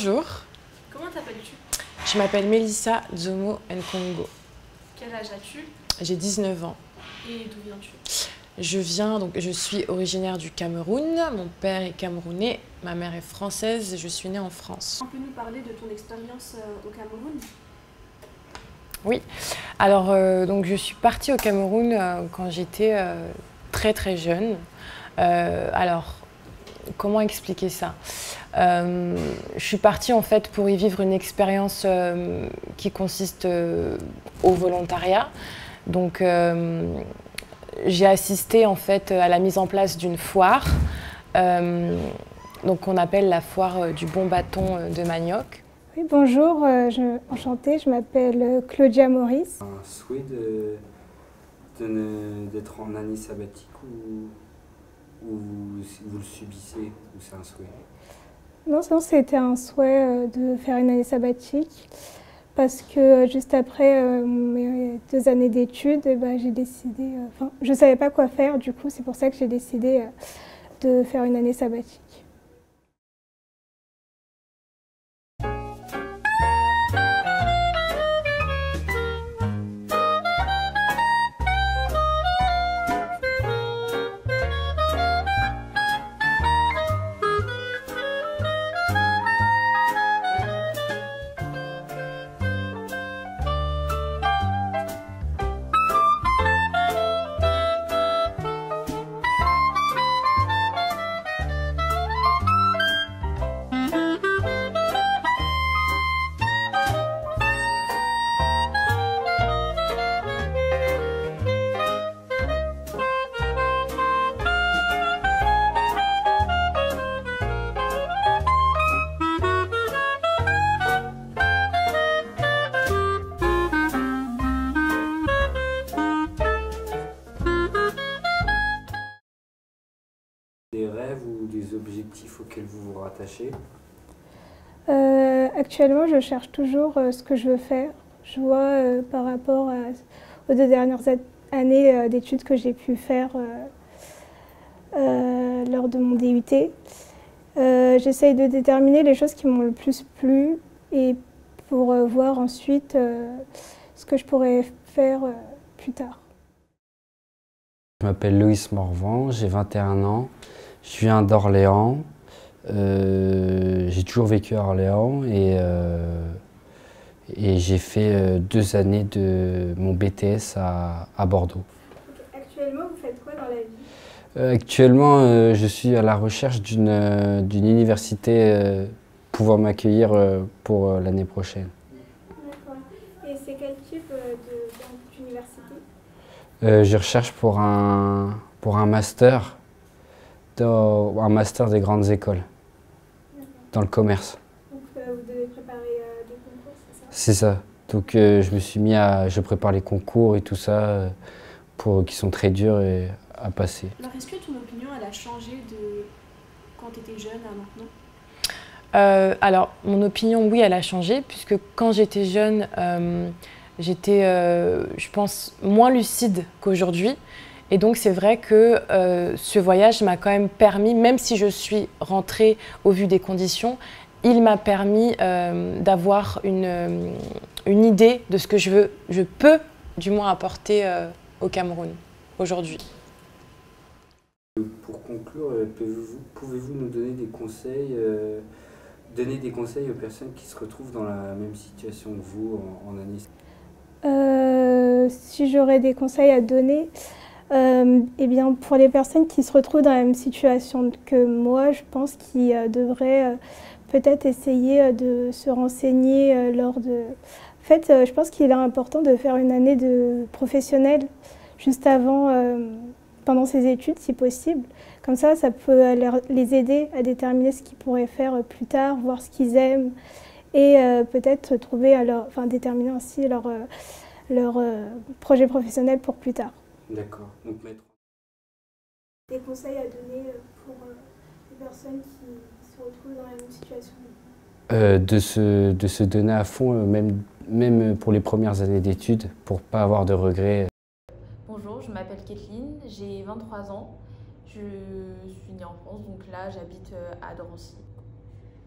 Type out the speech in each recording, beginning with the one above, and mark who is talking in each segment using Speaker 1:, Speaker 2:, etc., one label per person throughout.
Speaker 1: Bonjour.
Speaker 2: Comment t'appelles-tu?
Speaker 1: Je m'appelle Melissa Zomo Nkongo.
Speaker 2: Quel âge as-tu?
Speaker 1: J'ai 19 ans.
Speaker 2: Et d'où viens-tu?
Speaker 1: Je suis originaire du Cameroun. Mon père est camerounais, ma mère est française et je suis née en France.
Speaker 2: Tu peux nous parler de ton expérience au Cameroun?
Speaker 1: Oui. Alors, je suis partie au Cameroun quand j'étais très jeune. Comment expliquer ça? Je suis partie en fait pour y vivre une expérience qui consiste au volontariat. Donc, j'ai assisté en fait à la mise en place d'une foire, qu'on appelle la foire du bon bâton de manioc.
Speaker 3: Oui, bonjour, enchantée, je m'appelle Claudia Maurice.
Speaker 4: Un souhait d'être en année sabbatique ou vous le subissez ou c'est un souhait?
Speaker 3: Non, c'était un souhait de faire une année sabbatique parce que juste après mes 2 années d'études, j'ai décidé, je ne savais pas quoi faire, du coup c'est pour ça que j'ai décidé de faire une année sabbatique.
Speaker 4: Des rêves ou des objectifs auxquels vous vous rattachez?
Speaker 3: Actuellement, je cherche toujours ce que je veux faire. Je vois par rapport aux 2 dernières années d'études que j'ai pu faire lors de mon DUT. J'essaye de déterminer les choses qui m'ont le plus plu et pour voir ensuite ce que je pourrais faire plus tard.
Speaker 4: Je m'appelle Loïs Morvan, j'ai 21 ans, je viens d'Orléans. J'ai toujours vécu à Orléans et j'ai fait 2 années de mon BTS à Bordeaux.
Speaker 3: Actuellement, vous faites quoi dans la vie?
Speaker 4: Actuellement, je suis à la recherche d'une université pouvant m'accueillir pour l'année prochaine.
Speaker 3: D'accord. Et c'est quel type d'université?
Speaker 4: Je recherche pour un master, un master des grandes écoles, dans le commerce.
Speaker 3: Donc vous devez préparer des concours, c'est ça?
Speaker 4: C'est ça. Donc je me suis mis je prépare les concours et tout ça, qui sont très durs à passer.
Speaker 2: Alors est-ce que ton opinion elle a changé de quand tu étais jeune à maintenant?
Speaker 1: Alors, mon opinion, oui, elle a changé, puisque quand j'étais jeune, j'étais, je pense, moins lucide qu'aujourd'hui. Et donc, c'est vrai que ce voyage m'a quand même permis, même si je suis rentrée au vu des conditions, il m'a permis d'avoir une idée de ce que je peux du moins apporter au Cameroun aujourd'hui.
Speaker 4: Pour conclure, pouvez-vous nous donner des conseils, aux personnes qui se retrouvent dans la même situation que vous en année?
Speaker 3: Si j'aurais des conseils à donner, eh bien pour les personnes qui se retrouvent dans la même situation que moi, je pense qu'ils devraient peut-être essayer de se renseigner lors de... En fait, je pense qu'il est important de faire une année de professionnel juste avant, pendant ses études, si possible. Comme ça peut les aider à déterminer ce qu'ils pourraient faire plus tard, voir ce qu'ils aiment et peut-être déterminer ainsi leur projet professionnel pour plus tard.
Speaker 4: D'accord. Donc mettre
Speaker 3: des conseils à donner pour les personnes qui se retrouvent dans la même situation?
Speaker 4: De se donner à fond, même pour les premières années d'études, pour ne pas avoir de regrets.
Speaker 5: Bonjour, je m'appelle Kathleen, j'ai 23 ans. Je suis née en France, donc là j'habite à Drancy.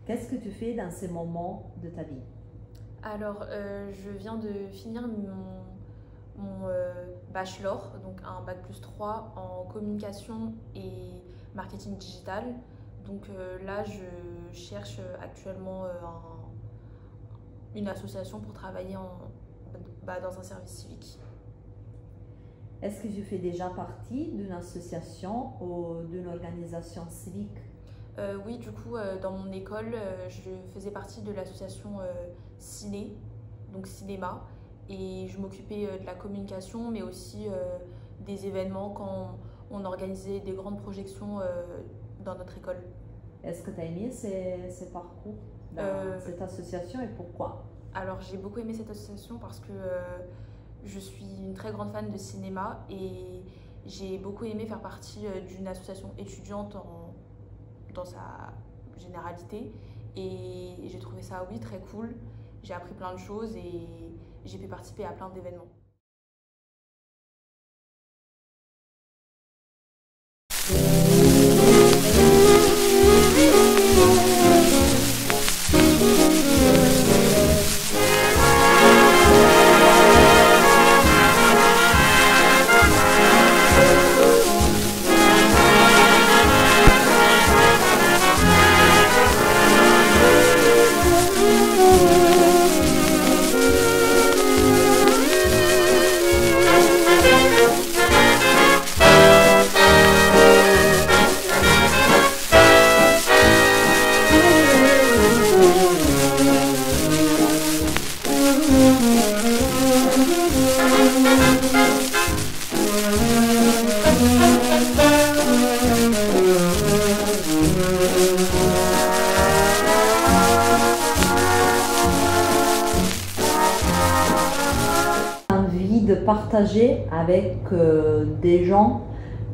Speaker 6: Qu'est-ce que tu fais dans ces moments de ta vie?
Speaker 5: Alors, je viens de finir mon bachelor, donc un bac+3 en communication et marketing digital. Donc là, je cherche actuellement une association pour travailler dans un service civique.
Speaker 6: Est-ce que tu fais déjà partie d'une association ou d'une organisation civique?
Speaker 5: Oui, du coup, dans mon école, je faisais partie de l'association Ciné, donc cinéma, et je m'occupais de la communication, mais aussi des événements quand on organisait des grandes projections dans notre école.
Speaker 6: Est-ce que tu as aimé ces parcours dans cette association et pourquoi?
Speaker 5: Alors, j'ai beaucoup aimé cette association parce que je suis une très grande fan de cinéma et j'ai beaucoup aimé faire partie d'une association étudiante dans sa généralité, et j'ai trouvé ça, oui, très cool. J'ai appris plein de choses et j'ai pu participer à plein d'événements.
Speaker 6: Envie de partager avec des gens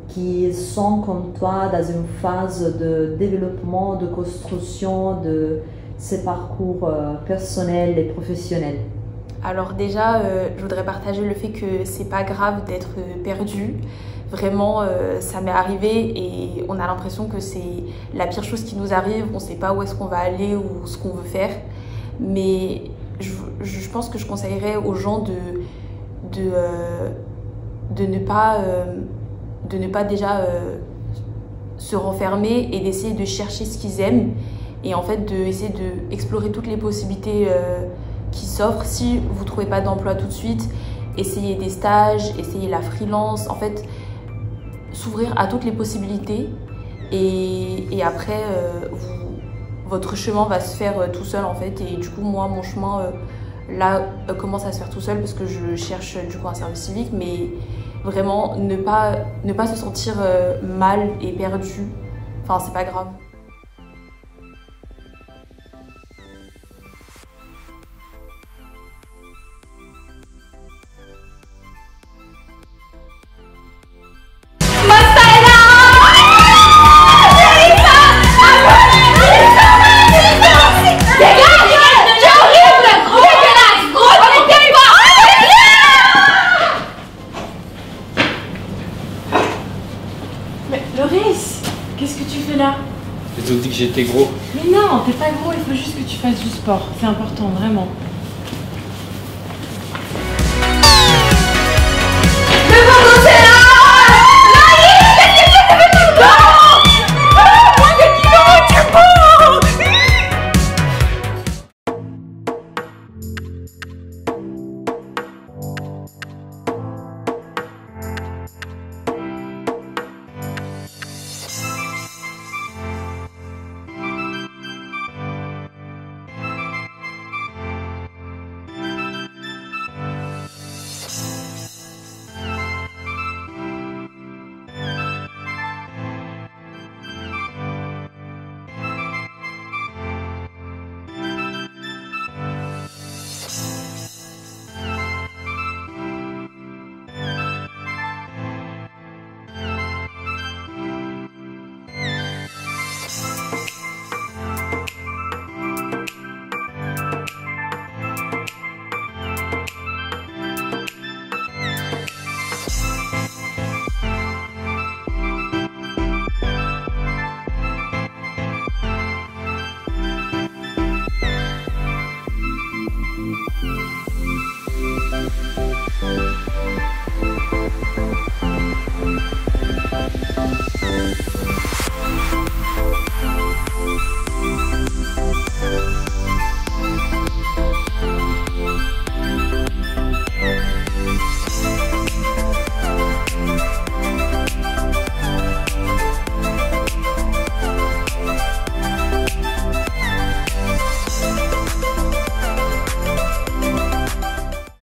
Speaker 6: qui sont comme toi dans une phase de développement, de construction de ces parcours personnels et professionnels?
Speaker 5: Alors déjà, je voudrais partager le fait que c'est pas grave d'être perdu. Vraiment, ça m'est arrivé et on a l'impression que c'est la pire chose qui nous arrive. On sait pas où est-ce qu'on va aller ou ce qu'on veut faire. Mais je pense que je conseillerais aux gens de ne pas déjà se renfermer et d'essayer de chercher ce qu'ils aiment et en fait d'essayer d'explorer toutes les possibilités qui s'offrent. Si vous ne trouvez pas d'emploi tout de suite, essayez des stages, essayez la freelance, en fait s'ouvrir à toutes les possibilités et après votre chemin va se faire tout seul en fait. Et du coup moi mon chemin là commence à se faire tout seul parce que je cherche du coup un service civique, mais vraiment ne pas se sentir mal et perdu, enfin c'est pas grave.
Speaker 1: Mais Loris, qu'est-ce que tu fais là?
Speaker 4: Ils ont dit que j'étais gros.
Speaker 1: Mais non, t'es pas gros, il faut juste que tu fasses du sport. C'est important, vraiment.